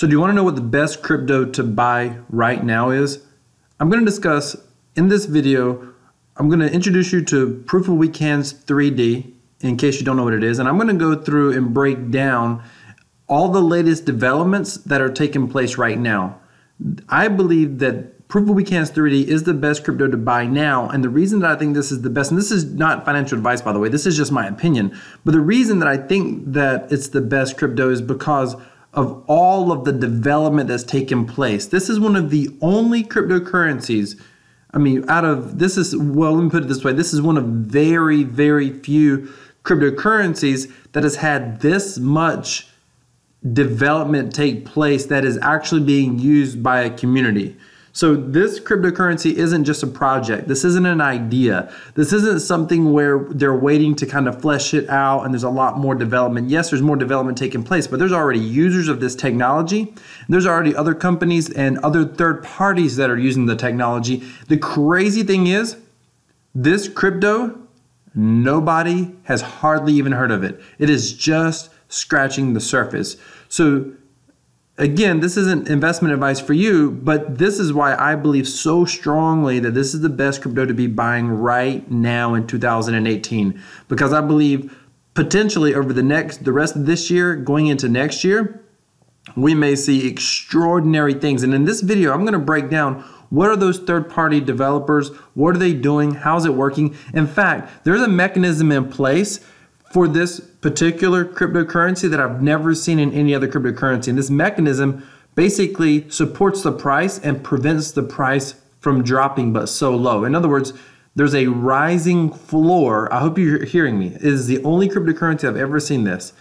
So do you want to know what the best crypto to buy right now is? I'm going to discuss in this video, I'm going to introduce you to Proof of Weak Hands 3D in case you don't know what it is. And I'm going to go through and break down all the latest developments that are taking place right now. I believe that Proof of Weak Hands 3D is the best crypto to buy now. And the reason that I think this is the best, and this is not financial advice, by the way, this is just my opinion. But the reason that I think that it's the best crypto is because of all of the development that's taken place. This is one of the only cryptocurrencies, let me put it this way. This is one of very, very few cryptocurrencies that has had this much development take place that is actually being used by a community. So this cryptocurrency isn't just a project. This isn't an idea. This isn't something where they're waiting to kind of flesh it out and there's a lot more development. Yes, there's more development taking place, but there's already users of this technology. There's already other companies and other third parties that are using the technology. The crazy thing is, this crypto, nobody has hardly even heard of it. It is just scratching the surface. So again, this isn't investment advice for you, but this is why I believe so strongly that this is the best crypto to be buying right now in 2018. Because I believe potentially over the rest of this year, going into next year, we may see extraordinary things. And in this video, I'm going to break down what are those third-party developers, what are they doing, how's it working. In fact, there's a mechanism in place for this particular cryptocurrency that I've never seen in any other cryptocurrency. And this mechanism basically supports the price and prevents the price from dropping but so low. In other words, there's a rising floor. I hope you're hearing me. It is the only cryptocurrency I've ever seen this.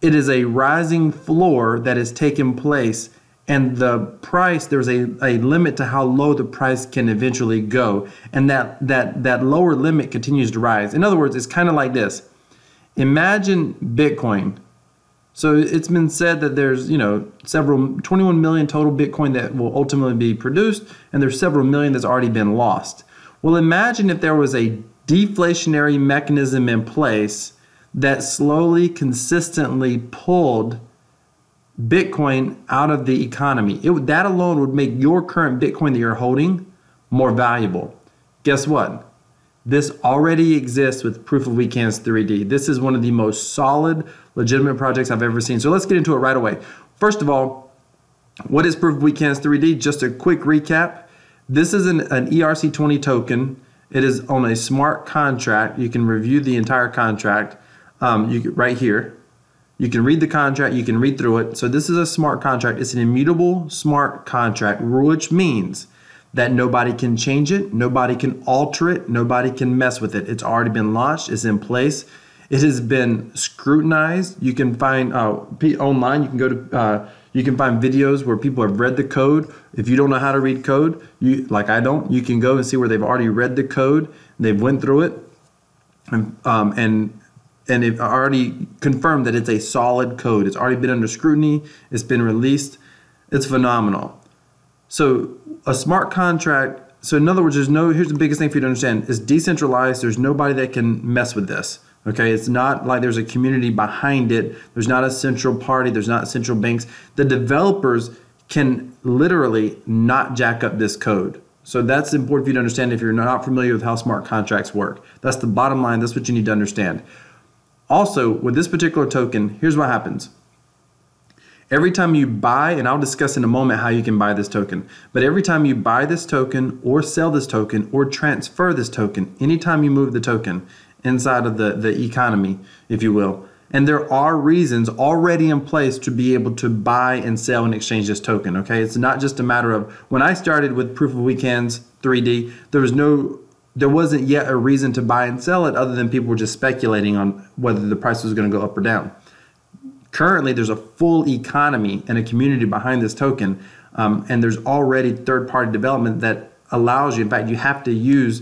It is a rising floor that is taking place, and the price, there's a limit to how low the price can eventually go. And that lower limit continues to rise. In other words, it's kind of like this. Imagine Bitcoin. So it's been said that there's, 21 million total Bitcoin that will ultimately be produced, and there's several million that's already been lost. Well, imagine if there was a deflationary mechanism in place that slowly, consistently pulled Bitcoin out of the economy. That alone would make your current Bitcoin that you're holding more valuable. Guess what? This already exists with Proof of Weak Hands 3D. This is one of the most solid, legitimate projects I've ever seen. So let's get into it right away. First of all, what is Proof of Weak Hands 3D? Just a quick recap. This is an ERC20 token. It is on a smart contract. You can review the entire contract right here. You can read the contract, you can read through it. So this is a smart contract. It's an immutable smart contract, which means that nobody can change it, nobody can alter it, nobody can mess with it. It's already been launched, it's in place. It has been scrutinized. You can find online, you can go to, you can find videos where people have read the code. If you don't know how to read code, like I don't, you can go and see where they've already read the code, they've went through it, and they've already confirmed that it's a solid code. It's already been under scrutiny. It's been released. It's phenomenal. So a smart contract, so in other words, here's the biggest thing for you to understand, it's decentralized. There's nobody that can mess with this. Okay, it's not like there's a community behind it. There's not a central party. There's not central banks. The developers can literally not jack up this code. So that's important for you to understand if you're not familiar with how smart contracts work. That's the bottom line. That's what you need to understand. Also, with this particular token, here's what happens. Every time you buy, and I'll discuss in a moment how you can buy this token, but every time you buy this token or sell this token or transfer this token, anytime you move the token inside of the economy, if you will, and there are reasons already in place to be able to buy and sell and exchange this token, okay? It's not just a matter of, when I started with Proof of Weak Hands 3D, there wasn't yet a reason to buy and sell it other than people were just speculating on whether the price was going to go up or down. Currently, there's a full economy and a community behind this token, and there's already third-party development that allows you, in fact, you have to use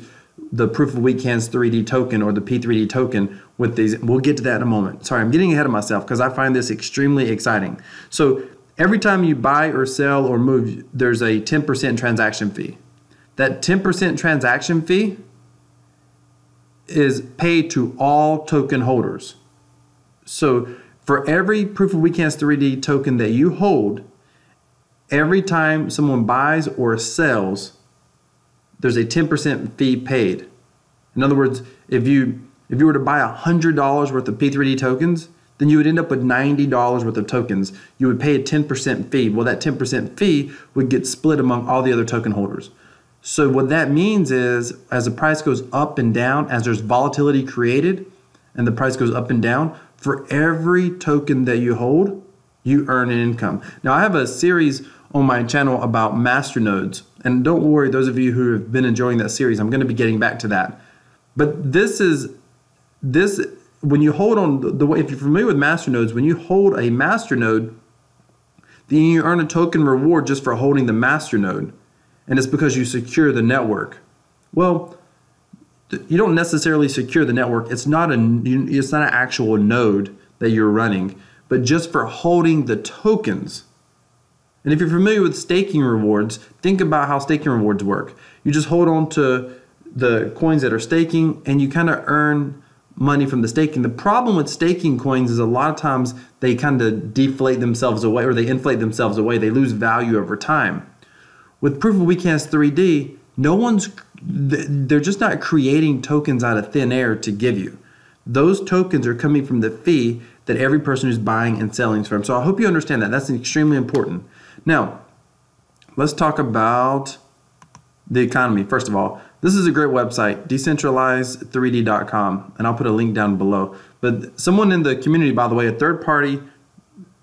the Proof of Weak Hands 3D token or the P3D token with these. We'll get to that in a moment. Sorry, I'm getting ahead of myself because I find this extremely exciting. So every time you buy or sell or move, there's a 10% transaction fee. That 10% transaction fee is paid to all token holders. So For every Proof of Weekends 3D token that you hold, every time someone buys or sells, there's a 10% fee paid. In other words, if you were to buy $100 worth of P3D tokens, then you would end up with $90 worth of tokens. You would pay a 10% fee. Well, that 10% fee would get split among all the other token holders. So what that means is, as the price goes up and down, as there's volatility created and the price goes up and down, for every token that you hold, you earn an income. Now, I have a series on my channel about masternodes, and don't worry, those of you who have been enjoying that series, I'm going to be getting back to that. But this when you hold on the way, if you're familiar with masternodes, when you hold a masternode, then you earn a token reward just for holding the masternode, and it's because you secure the network. Well, you don't necessarily secure the network. It's not an actual node that you're running, but just for holding the tokens. And if you're familiar with staking rewards, think about how staking rewards work. You just hold on to the coins that are staking and you kind of earn money from the staking. The problem with staking coins is a lot of times they kind of deflate themselves away, or they inflate themselves away. They lose value over time. With Proof of Weekends 3D, they're just not creating tokens out of thin air to give you. Those tokens are coming from the fee that every person who's buying and selling is from. So I hope you understand that. That's extremely important. Now, let's talk about the economy. First of all, this is a great website, decentralized3d.com, and I'll put a link down below. But someone in the community, by the way, a third-party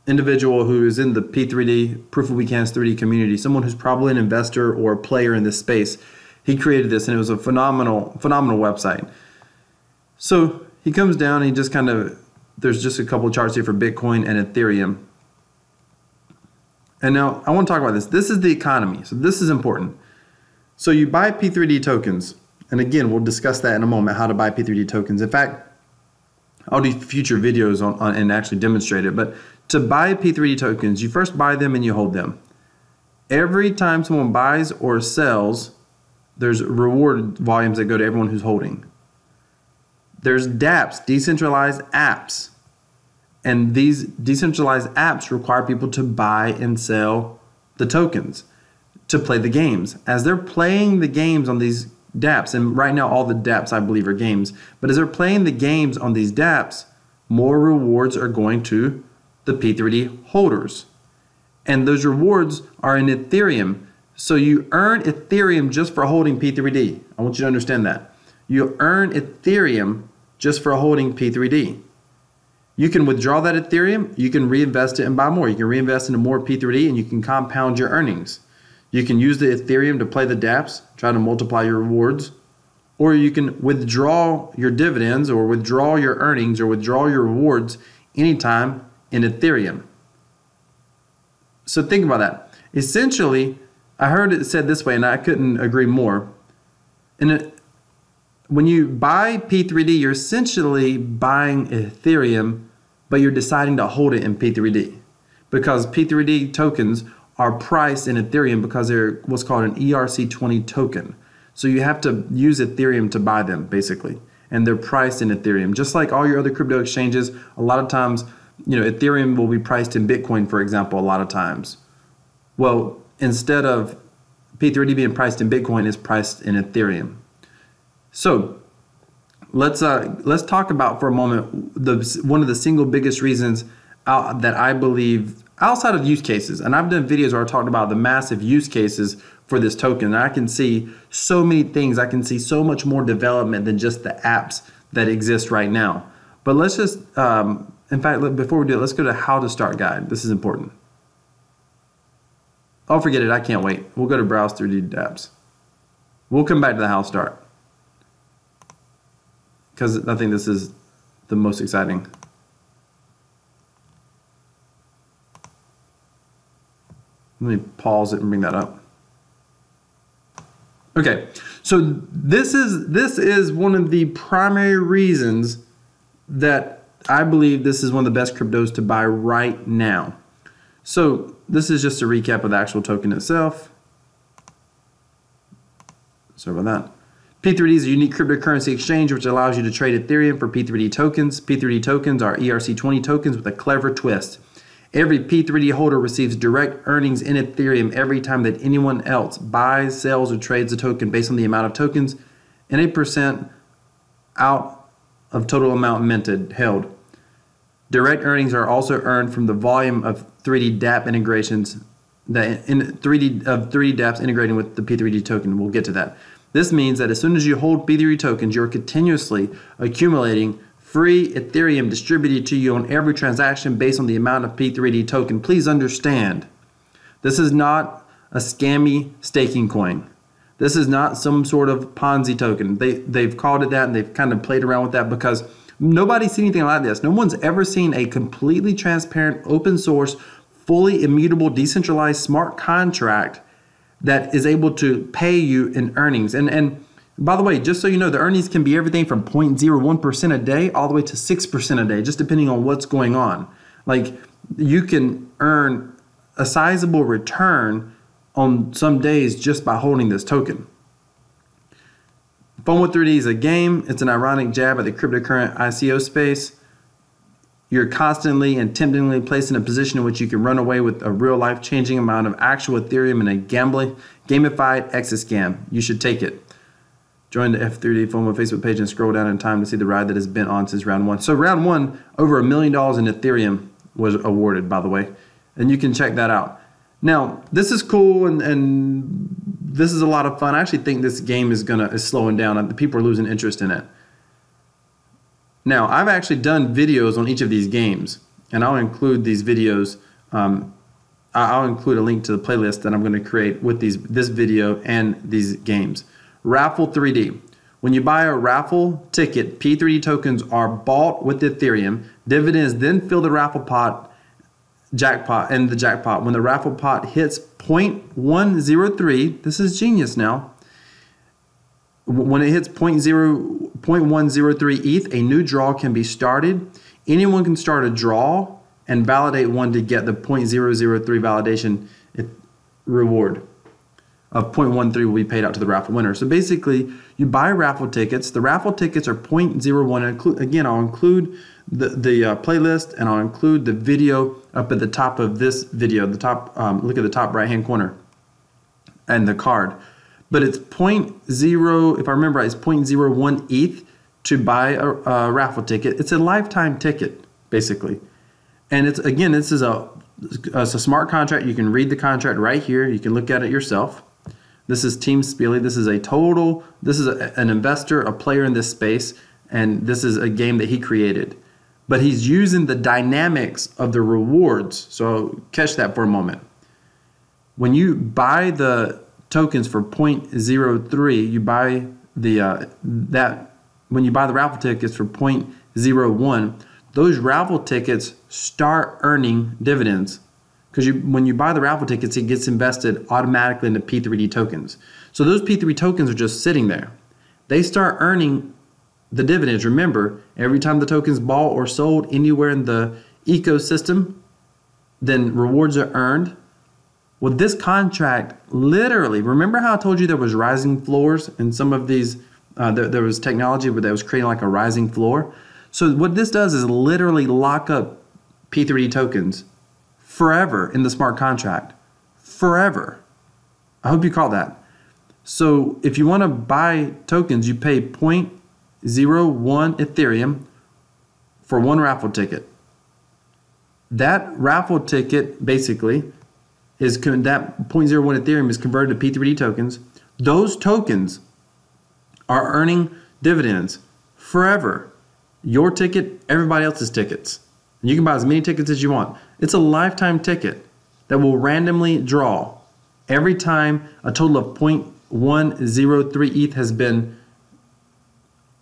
individual who is in the P3D, Proof of Weekends 3D community, someone who's probably an investor or a player in this space, he created this, and it was a phenomenal website. So he comes down and he just there's just a couple of charts here for Bitcoin and Ethereum. And now I want to talk about this. This is the economy, so this is important. So you buy P3D tokens, and again, we'll discuss that in a moment, how to buy P3D tokens. In fact, I'll do future videos on and actually demonstrate it. But to buy P3D tokens, you first buy them and you hold them. Every time someone buys or sells, there's reward volumes that go to everyone who's holding. There's dApps, decentralized apps. And these decentralized apps require people to buy and sell the tokens to play the games. As they're playing the games on these dApps, and right now all the dApps I believe are games, but as they're playing the games on these dApps, more rewards are going to the P3D holders. And those rewards are in Ethereum. So you earn Ethereum just for holding P3D. I want you to understand that. You earn Ethereum just for holding P3D. You can withdraw that Ethereum, you can reinvest it and buy more. You can reinvest into more P3D and you can compound your earnings. You can use the Ethereum to play the dApps, try to multiply your rewards, or you can withdraw your dividends or withdraw your earnings or withdraw your rewards anytime in Ethereum. So think about that. Essentially, I heard it said this way and I couldn't agree more. When you buy P3D, you're essentially buying Ethereum, but you're deciding to hold it in P3D because P3D tokens are priced in Ethereum because they're what's called an ERC20 token. So you have to use Ethereum to buy them, basically. And they're priced in Ethereum. Just like all your other crypto exchanges, a lot of times, Ethereum will be priced in Bitcoin, for example, a lot of times. Well, instead of P3D being priced in Bitcoin, it's priced in Ethereum. So let's talk about for a moment one of the single biggest reasons that I believe outside of use cases, and I've done videos where I talked about the massive use cases for this token, and I can see so many things. I can see so much more development than just the apps that exist right now. But let's just, in fact, before we do it, let's go to how to start guide. This is important. Oh, forget it. I can't wait. We'll go to browse 3D dApps. We'll come back to the how to start because I think this is the most exciting. Let me pause it and bring that up. Okay, so this is one of the primary reasons that I believe this is one of the best cryptos to buy right now. So this is just a recap of the actual token itself. Sorry about that. P3D is a unique cryptocurrency exchange which allows you to trade Ethereum for P3D tokens. P3D tokens are ERC20 tokens with a clever twist. Every P3D holder receives direct earnings in Ethereum every time that anyone else buys, sells, or trades a token based on the amount of tokens and a percent out of total amount minted held. Direct earnings are also earned from the volume of 3D dApp integrations that 3D dApps integrating with the P3D token. We'll get to that. This means that as soon as you hold P3D tokens, you're continuously accumulating free Ethereum distributed to you on every transaction based on the amount of P3D token. Please understand, this is not a scammy staking coin. This is not some sort of Ponzi token. They've called it that, and they've kind of played around with that because nobody's seen anything like this. No one's ever seen a completely transparent, open source, fully immutable, decentralized smart contract that is able to pay you in earnings. And by the way, just so you know, the earnings can be everything from 0.01% a day all the way to 6% a day, just depending on what's going on. Like, you can earn a sizable return on some days just by holding this token. FOMO3D is a game. It's an ironic jab at the cryptocurrency ICO space. You're constantly and temptingly placed in a position in which you can run away with a real life-changing amount of actual Ethereum in a gamified exit scam. You should take it. Join the F3D FOMO Facebook page and scroll down in time to see the ride that has been on since round one. So round one, over $1 million in Ethereum was awarded, by the way. And you can check that out. Now, this is cool and this is a lot of fun. I actually think this game is slowing down. People are losing interest in it. Now, I've actually done videos on each of these games, and I'll include these videos. I'll include a link to the playlist that I'm going to create with this video and these games. Raffle 3D. When you buy a raffle ticket, P3D tokens are bought with Ethereum. Dividends then fill the raffle pot jackpot and the jackpot. When the raffle pot hits 0.103, this is genius now. When it hits 0.103 ETH, a new draw can be started. Anyone can start a draw and validate one to get the 0.003 validation reward of 0.13 will be paid out to the raffle winner. So basically, you buy raffle tickets. The raffle tickets are 0.01. Again, I'll include the playlist, and I'll include the video up at the top of this video. The top, look at the top right-hand corner, and the card. But it's 0.0. If I remember right, it's 0.01 ETH to buy a raffle ticket. It's a lifetime ticket, basically. And it's, again, this is it's a smart contract. You can read the contract right here. You can look at it yourself. This is Team Spiely. This is an investor, a player in this space, and this is a game that he created. But he's using the dynamics of the rewards. So catch that for a moment. When you buy the tokens for 0.03, you buy when you buy the raffle tickets for 0.01, those raffle tickets start earning dividends. Because when you buy the raffle tickets, it gets invested automatically into P3D tokens. So those P3 tokens are just sitting there. They start earning the dividends. Remember, every time the token's bought or sold anywhere in the ecosystem, then rewards are earned. Well, this contract literally, remember how I told you there was rising floors in some of these, there was technology where that was creating like a rising floor. So what this does is literally lock up P3D tokens forever in the smart contract. Forever. I hope you caught that. So if you want to buy tokens, you pay 0.01 Ethereum for one raffle ticket. That raffle ticket basically is that 0.01 Ethereum is converted to P3D tokens. Those tokens are earning dividends forever. Your ticket, everybody else's tickets. You can buy as many tickets as you want. It's a lifetime ticket that will randomly draw every time a total of 0.103 ETH has been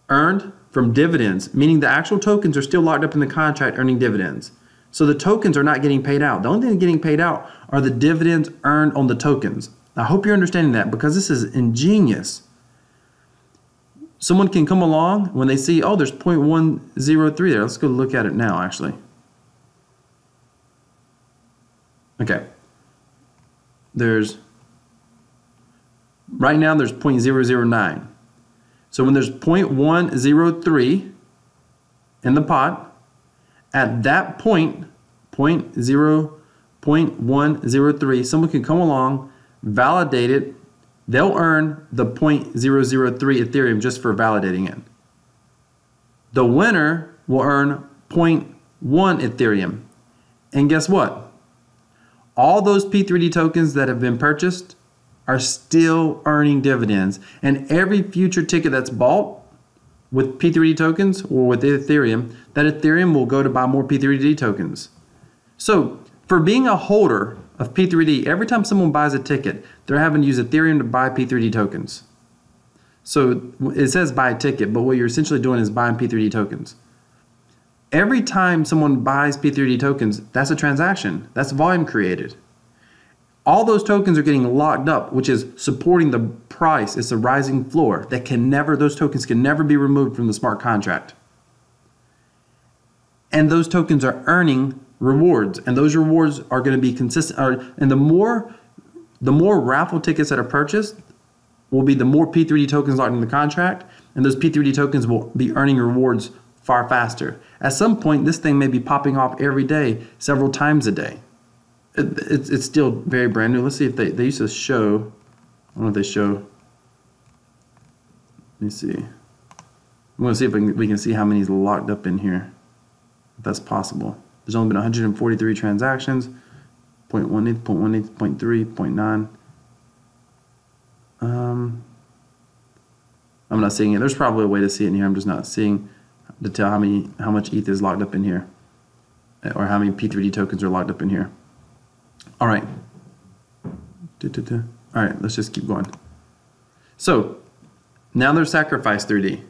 earned from dividends, meaning the actual tokens are still locked up in the contract earning dividends. So the tokens are not getting paid out. The only thing getting paid out are the dividends earned on the tokens. I hope you're understanding that because this is ingenious. Someone can come along when they see, oh, there's 0.103 there. Let's go look at it now, actually. Okay. Right now there's 0.009. So when there's 0.103 in the pot, at that point, 0.103, someone can come along, validate it. They'll earn the 0.003 Ethereum just for validating it. The winner will earn 0.1 Ethereum. And guess what? All those P3D tokens that have been purchased are still earning dividends. And every future ticket that's bought with P3D tokens or with Ethereum, that Ethereum will go to buy more P3D tokens. So for being a holder of P3D, every time someone buys a ticket, they're having to use Ethereum to buy P3D tokens. So it says buy a ticket, but what you're essentially doing is buying P3D tokens. Every time someone buys P3D tokens, that's a transaction. That's volume created. All those tokens are getting locked up, which is supporting the price. It's a rising floor that those tokens can never be removed from the smart contract. And those tokens are earning rewards, and those rewards are going to be consistent. And the more raffle tickets that are purchased will be the more P3D tokens locked in the contract, and those P3D tokens will be earning rewards far faster. At some point, this thing may be popping off every day, several times a day. It's still very brand new. Let's see if they used to show. I don't know if they show. Let me see. I'm going to see if we can see how many is locked up in here, if that's possible. There's only been 143 transactions. 0.18, 0.18, 0.3, 0.9. I'm not seeing it. There's probably a way to see it in here. I'm just not seeing to tell how much ETH is locked up in here, or how many P3D tokens are locked up in here. All right. All right, let's just keep going. So now there's Sacrifice 3D.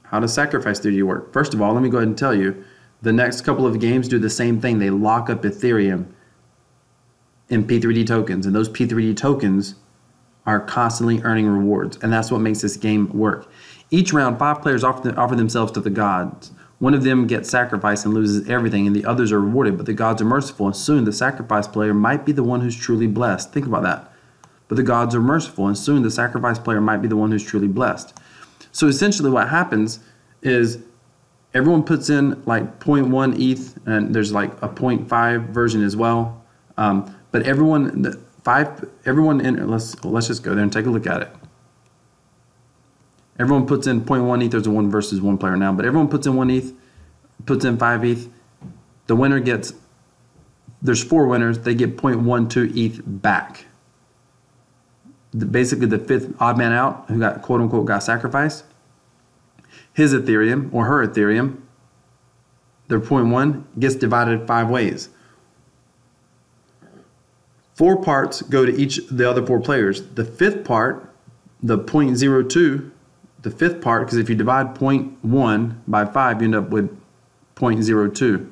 How does Sacrifice 3D work? First of all, let me go ahead and tell you, the next couple of games do the same thing. They lock up Ethereum in P3D tokens, and those P3D tokens are constantly earning rewards, and that's what makes this game work. Each round, 5 players offer themselves to the gods. One of them gets sacrificed and loses everything, and the others are rewarded, but the gods are merciful, and soon the sacrifice player might be the one who's truly blessed. Think about that. But the gods are merciful, and soon the sacrifice player might be the one who's truly blessed. So essentially what happens is everyone puts in like 0.1 ETH, and there's like a 0.5 version as well. But everyone in, let's just go there and take a look at it. Everyone puts in 0.1 ETH. There's a 1 versus 1 player now, but everyone puts in 1 ETH, puts in 5 ETH. The winner gets, there's 4 winners. They get 0.12 ETH back. Basically, the 5th odd man out, who got quote unquote got sacrificed, his Ethereum or her Ethereum, their 0.1 gets divided 5 ways. 4 parts go to each of the other 4 players. The 5th part, the 0.02, the 5th part, because if you divide 0.1 by 5, you end up with 0.02.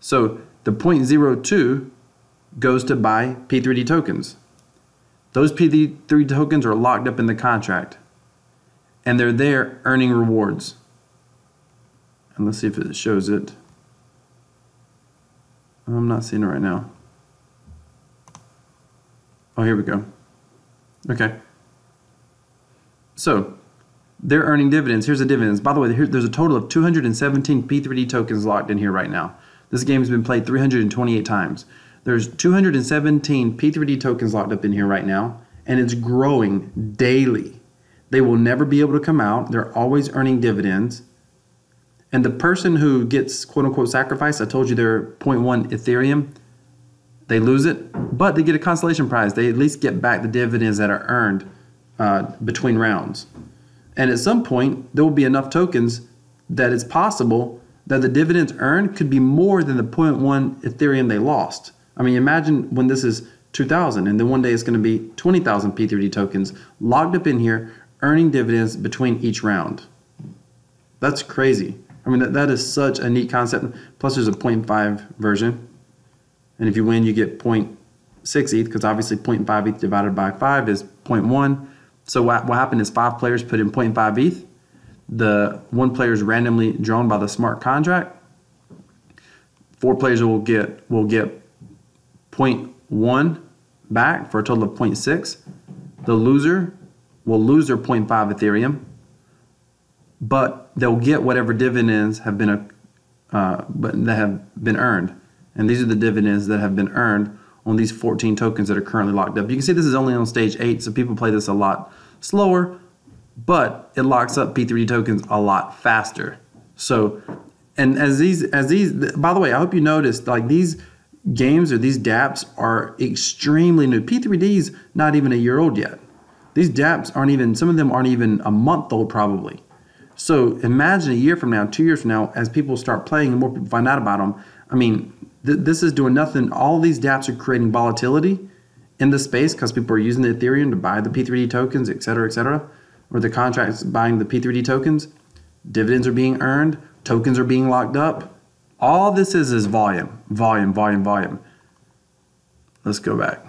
So the 0.02 goes to buy P3D tokens. Those P3D tokens are locked up in the contract, and they're there earning rewards. And let's see if it shows it. I'm not seeing it right now. Oh, here we go. Okay. So they're earning dividends. Here's the dividends. By the way, there's a total of 217 P3D tokens locked in here right now. This game has been played 328 times. There's 217 P3D tokens locked up in here right now, and it's growing daily. They will never be able to come out. They're always earning dividends. And the person who gets quote-unquote sacrificed, I told you they're 0.1 Ethereum, they lose it, but they get a consolation prize. They at least get back the dividends that are earned between rounds. And at some point, there will be enough tokens that it's possible that the dividends earned could be more than the 0.1 Ethereum they lost. I mean, imagine when this is 2,000, and then one day it's going to be 20,000 P3D tokens logged up in here, earning dividends between each round. That's crazy. I mean, that is such a neat concept. Plus, there's a 0.5 version. And if you win, you get 0.6 ETH, because obviously 0.5 ETH divided by 5 is 0.1. So what happened is 5 players put in 0.5 ETH. The 1 player is randomly drawn by the smart contract. 4 players will get 0.1 back for a total of 0.6. The loser will lose their 0.5 Ethereum. but they'll get whatever dividends have been that have been earned. And these are the dividends that have been earned on these 14 tokens that are currently locked up. You can see this is only on stage 8, so people play this a lot slower, but it locks up P3D tokens a lot faster. So, and as these, by the way, I hope you noticed, like, these games or these dApps are extremely new. P3D's not even a year old yet. These dApps aren't even, some of them aren't even a month old probably. So imagine a year from now, 2 years from now, as people start playing and more people find out about them. I mean, this is doing nothing. All these dApps are creating volatility in the space because people are using the Ethereum to buy the P3D tokens, et cetera, or the contracts buying the P3D tokens. Dividends are being earned. Tokens are being locked up. All this is volume, volume, volume, volume. Let's go back.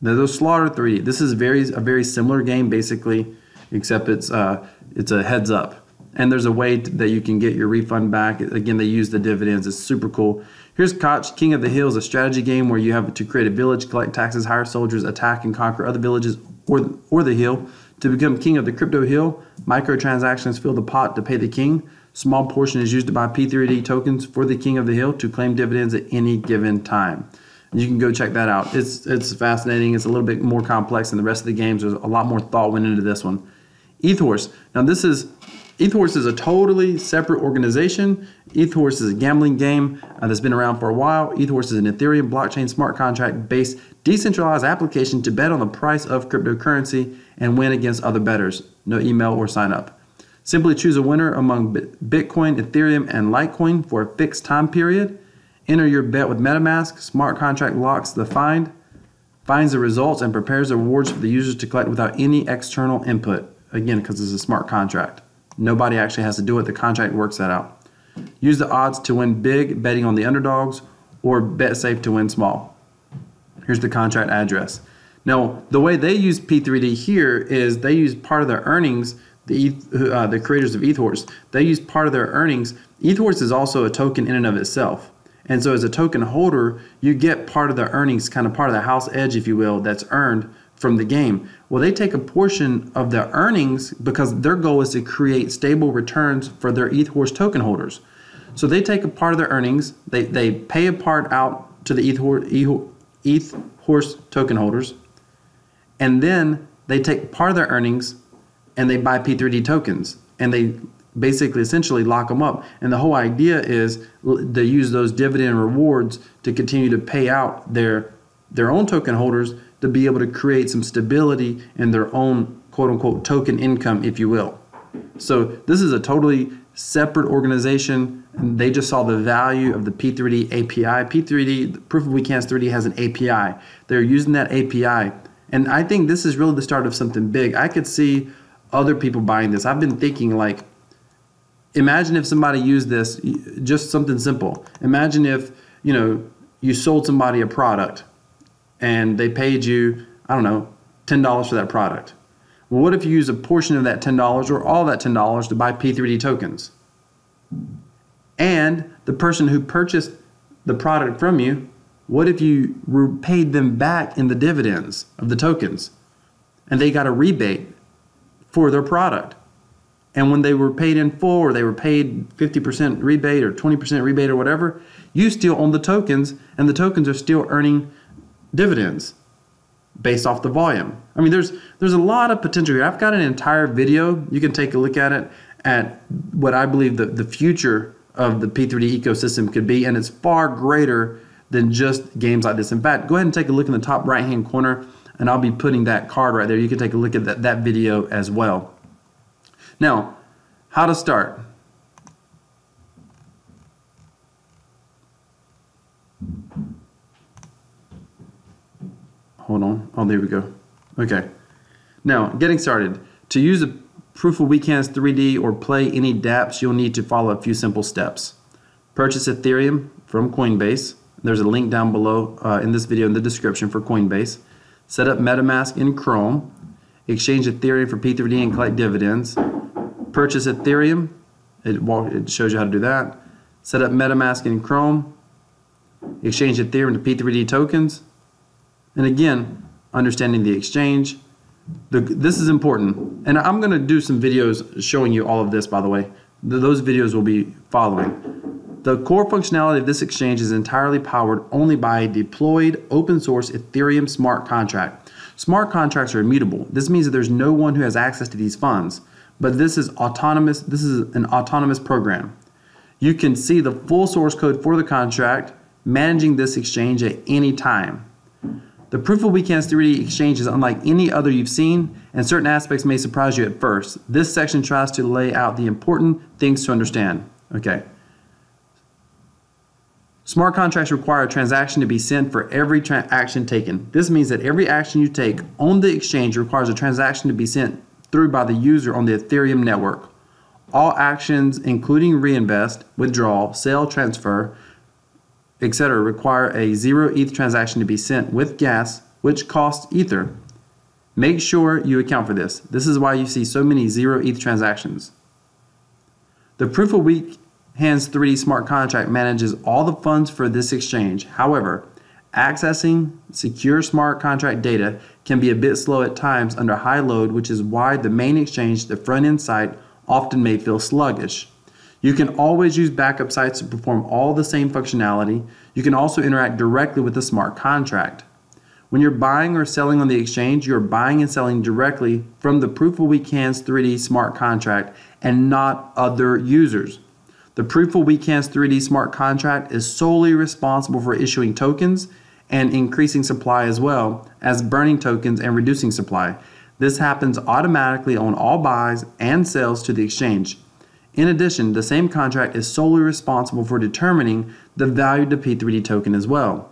There's Slaughter 3D. This is a very similar game basically, except it's a heads up. And there's a way that you can get your refund back. Again, they use the dividends. It's super cool. Here's Koch, King of the Hill, is a strategy game where you have to create a village, collect taxes, hire soldiers, attack and conquer other villages or the hill. To become king of the crypto hill, microtransactions fill the pot to pay the king. Small portion is used to buy P3D tokens for the king of the hill to claim dividends at any given time. You can go check that out. It's fascinating. It's a little bit more complex than the rest of the games. There's a lot more thought went into this one. ETHORSE. Now ETHORSE is a totally separate organization. ETHORSE is a gambling game that's been around for a while. ETHORSE is an Ethereum blockchain smart contract based decentralized application to bet on the price of cryptocurrency and win against other bettors. No email or sign up. Simply choose a winner among Bitcoin, Ethereum, and Litecoin for a fixed time period. Enter your bet with MetaMask. Smart contract locks the find, finds the results, and prepares the rewards for the users to collect without any external input. Again, because it's a smart contract. Nobody actually has to do it. The contract works that out. Use the odds to win big, betting on the underdogs, or bet safe to win small. Here's the contract address. Now, the way they use P3D here is they use part of their earnings, the creators of ETHORSE, they use part of their earnings. ETHORSE is also a token in and of itself. And so as a token holder, you get part of the earnings, kind of part of the house edge, if you will, that's earned from the game. Well, they take a portion of the earnings because their goal is to create stable returns for their ETHORSE token holders. So they take a part of their earnings, they pay a part out to the ETHORSE token holders, and then they take part of their earnings and they buy P3D tokens, and they basically essentially lock them up. And the whole idea is they use those dividend rewards to continue to pay out their own token holders to be able to create some stability in their own quote-unquote token income, if you will. So this is a totally separate organization, and they just saw the value of the P3D API. P3D, Proof of Weekends 3D, has an API. They're using that API, and I think this is really the start of something big. I could see other people buying this. I've been thinking, like, imagine if somebody used this, just something simple. Imagine if, you sold somebody a product and they paid you, I don't know, $10 for that product. Well, what if you use a portion of that $10 or all that $10 to buy P3D tokens? And the person who purchased the product from you, what if you paid them back in the dividends of the tokens and they got a rebate for their product? And when they were paid in full, or they were paid 50% rebate or 20% rebate or whatever, you still own the tokens, and the tokens are still earning dividends based off the volume. I mean, there's a lot of potential here. I've got an entire video. You can take a look at it, at what I believe the future of the P3D ecosystem could be, and it's far greater than just games like this. In fact, go ahead and take a look in the top right-hand corner, and I'll be putting that card right there. You can take a look at that video as well. Now, how to start? Hold on. Oh, there we go. Okay. Now, getting started. To use a Proof of Weekends 3D or play any dApps, you'll need to follow a few simple steps. Purchase Ethereum from Coinbase. There's a link down below in this video in the description for Coinbase. Set up MetaMask in Chrome. Exchange Ethereum for P3D and collect dividends. Purchase Ethereum. It shows you how to do that. Set up MetaMask in Chrome. Exchange Ethereum to P3D tokens. And again, understanding the exchange. This is important, and I'm going to do some videos showing you all of this, by the way. Those videos will be following. The core functionality of this exchange is entirely powered only by a deployed open source Ethereum smart contract. Smart contracts are immutable. This means that there's no one who has access to these funds, but this is autonomous. This is an autonomous program. You can see the full source code for the contract managing this exchange at any time. The Proof of Weekends 3D exchange is unlike any other you've seen, and certain aspects may surprise you at first. This section tries to lay out the important things to understand. Okay. Smart contracts require a transaction to be sent for every action taken. This means that every action you take on the exchange requires a transaction to be sent through by the user on the Ethereum network. All actions, including reinvest, withdrawal, sell, transfer, etc., require a 0 ETH transaction to be sent with gas, which costs Ether. Make sure you account for this. This is why you see so many 0 ETH transactions. The Proof of Weekends 3D smart contract manages all the funds for this exchange. However, accessing secure smart contract data can be a bit slow at times under high load, which is why the main exchange, the front-end site, often may feel sluggish. You can always use backup sites to perform all the same functionality. You can also interact directly with the smart contract. When you're buying or selling on the exchange, you're buying and selling directly from the Proof of Weekends 3D smart contract and not other users. The Proof of Weekends 3D smart contract is solely responsible for issuing tokens and increasing supply as well as burning tokens and reducing supply. This happens automatically on all buys and sales to the exchange. In addition, the same contract is solely responsible for determining the value of the P3D token as well.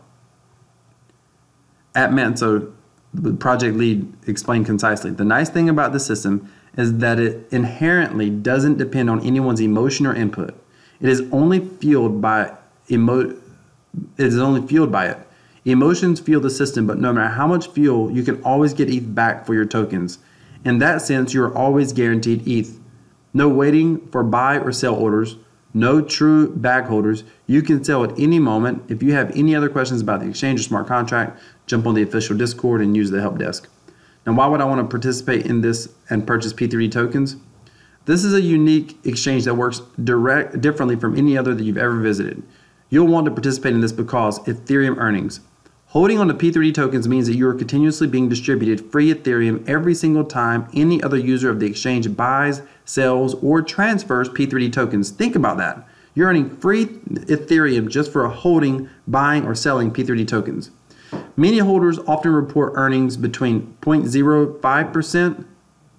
So the project lead explained concisely. The nice thing about the system is that it inherently doesn't depend on anyone's emotion or input. It is only fueled by it. Emotions fuel the system, but no matter how much fuel, you can always get ETH back for your tokens. In that sense, you are always guaranteed ETH. No waiting for buy or sell orders, no true bag holders. You can sell at any moment. If you have any other questions about the exchange or smart contract, jump on the official Discord and use the help desk. Now, why would I want to participate in this and purchase P3D tokens? This is a unique exchange that works differently from any other that you've ever visited. You'll want to participate in this because Ethereum earnings. Holding on to P3D tokens means that you are continuously being distributed free Ethereum every single time any other user of the exchange buys, sells, or transfers P3D tokens. Think about that. You're earning free Ethereum just for holding, buying, or selling P3D tokens. Many holders often report earnings between 0.05%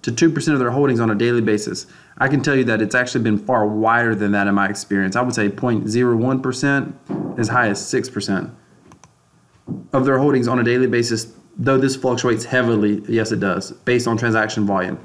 to 2% of their holdings on a daily basis. I can tell you that it's actually been far wider than that in my experience. I would say 0.01%, as high as 6%. Of their holdings on a daily basis, though this fluctuates heavily, yes it does, based on transaction volume.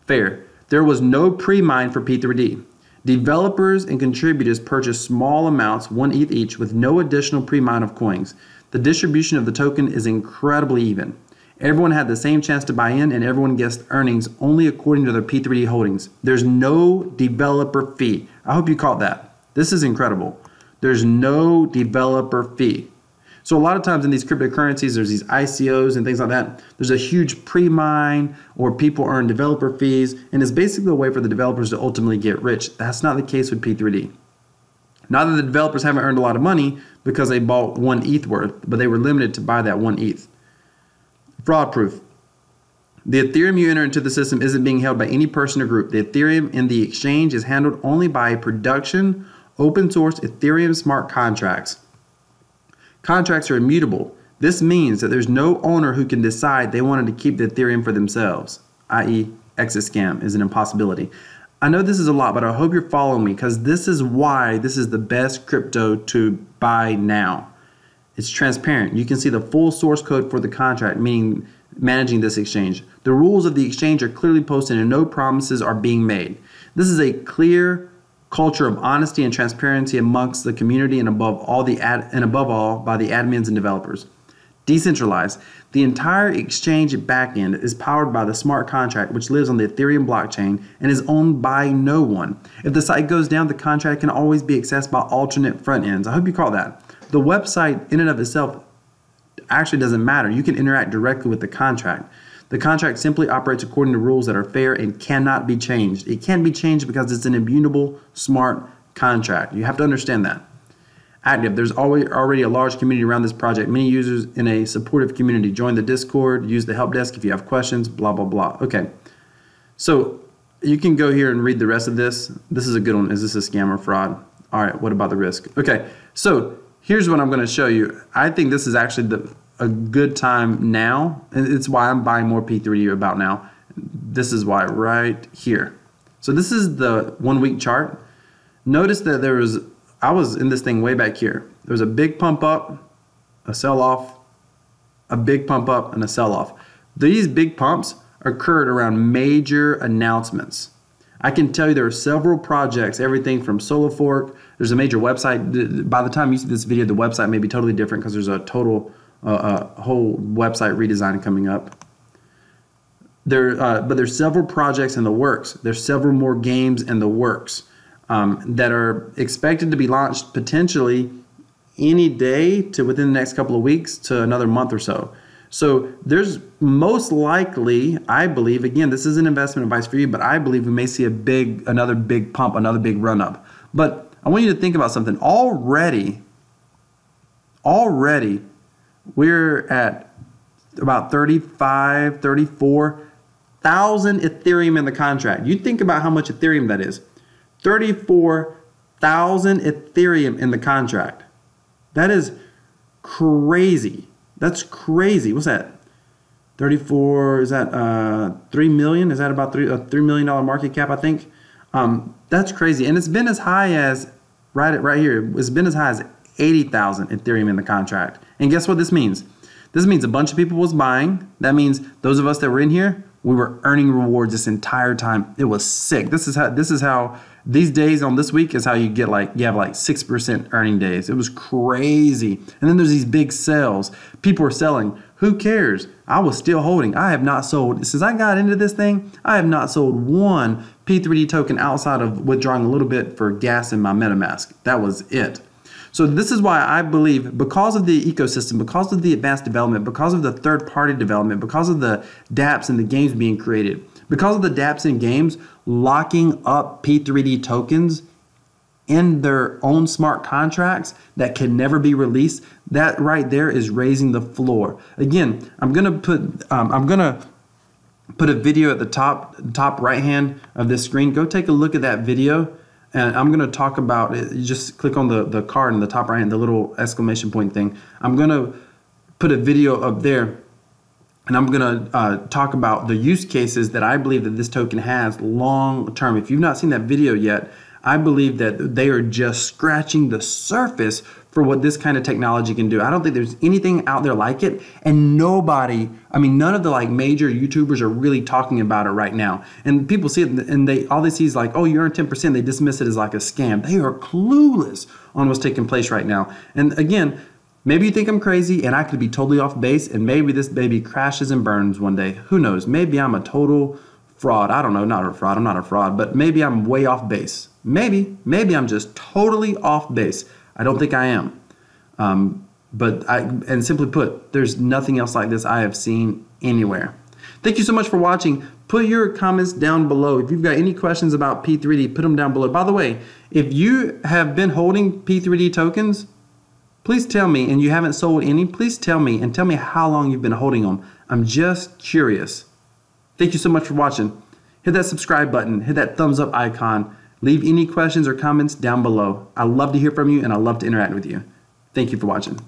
Fair. There was no pre-mine for P3D. Developers and contributors purchased small amounts, 1 ETH each, with no additional pre-mine of coins. The distribution of the token is incredibly even. Everyone had the same chance to buy in, and everyone guessed earnings only according to their P3D holdings. There's no developer fee. I hope you caught that. This is incredible. There's no developer fee. So a lot of times in these cryptocurrencies, there's these ICOs and things like that. There's a huge pre-mine or people earn developer fees, and it's basically a way for the developers to ultimately get rich. That's not the case with P3D. Not that the developers haven't earned a lot of money because they bought 1 ETH worth, but they were limited to buy that 1 ETH. Fraud proof. The Ethereum you enter into the system isn't being held by any person or group. The Ethereum in the exchange is handled only by production, open source Ethereum smart contracts. Contracts are immutable. This means that there's no owner who can decide they wanted to keep the Ethereum for themselves, i.e. exit scam is an impossibility. I know this is a lot, but I hope you're following me because this is why this is the best crypto to buy now. It's transparent. You can see the full source code for the contract, meaning managing this exchange. The rules of the exchange are clearly posted and no promises are being made. This is a clear culture of honesty and transparency amongst the community and above all by the admins and developers. Decentralized. The entire exchange backend is powered by the smart contract, which lives on the Ethereum blockchain and is owned by no one. If the site goes down, the contract can always be accessed by alternate front ends. I hope you caught that. The website in and of itself actually doesn't matter. You can interact directly with the contract. The contract simply operates according to rules that are fair and cannot be changed. It can't be changed because it's an immutable, smart contract. You have to understand that. Active. There's already a large community around this project. Many users in a supportive community. Join the Discord. Use the help desk if you have questions. Blah, blah, blah. Okay. So you can go here and read the rest of this. This is a good one. Is this a scam or fraud? All right. What about the risk? Okay. So here's what I'm going to show you. I think this is actually a good time now. And it's why I'm buying more P3D about now. This is why right here. So this is the 1 week chart. Notice that I was in this thing way back here. There was a big pump up, a sell off, a big pump up, and a sell off. These big pumps occurred around major announcements. I can tell you there are several projects, everything from SoloFork. There's a major website. By the time you see this video, the website may be totally different because there's a total whole website redesign coming up. But there's several projects in the works. There's several more games in the works that are expected to be launched potentially any day to within the next couple of weeks to another month or so. So there's most likely, I believe, again, this isn't investment advice for you, but I believe we may see another big pump, another big run up. But I want you to think about something. Already we're at about 34,000 Ethereum in the contract. You think about how much Ethereum that is. 34,000 Ethereum in the contract. That is crazy. That's crazy. What's that? 34, is that 3 million? Is that about $3 million market cap, I think? That's crazy. And it's been as high as, right here, it's been as high as 80,000 Ethereum in the contract. And guess what this means? This means a bunch of people was buying. That means those of us that were in here, we were earning rewards this entire time. It was sick. This is how these days on this week is how you have like 6% earning days. It was crazy. And then there's these big sales. People are selling. Who cares? I was still holding. I have not sold, since I got into this thing, I have not sold one P3D token outside of withdrawing a little bit for gas in my MetaMask. That was it. So this is why I believe, because of the ecosystem, because of the advanced development, because of the third-party development, because of the dApps and the games being created, because of the dApps and games locking up P3D tokens in their own smart contracts that can never be released, that right there is raising the floor. Again, I'm gonna put a video at the top right hand of this screen. Go take a look at that video. And I'm going to talk about it. You just click on the card in the top right hand, the little exclamation point thing. I'm going to put a video up there, and I'm going to talk about the use cases that I believe that this token has long term. If you've not seen that video yet, I believe that they are just scratching the surface for what this kind of technology can do. I don't think there's anything out there like it, and none of the major YouTubers are really talking about it right now. And people see it, and all they see is like, oh, you earn 10%. They dismiss it as like a scam. They are clueless on what's taking place right now. And again, maybe you think I'm crazy, and I could be totally off base, and maybe this baby crashes and burns one day. Who knows? Maybe I'm a total fraud. I don't know, not a fraud. I'm not a fraud, but maybe I'm way off base. Maybe I'm just totally off base. I don't think I am. And simply put, there's nothing else like this I have seen anywhere. Thank you so much for watching. Put your comments down below. If you've got any questions about P3D, put them down below. By the way, if you have been holding P3D tokens, please tell me, and you haven't sold any, please tell me, and tell me how long you've been holding them. I'm just curious. Thank you so much for watching. Hit that subscribe button, hit that thumbs up icon. Leave any questions or comments down below. I love to hear from you, and I love to interact with you. Thank you for watching.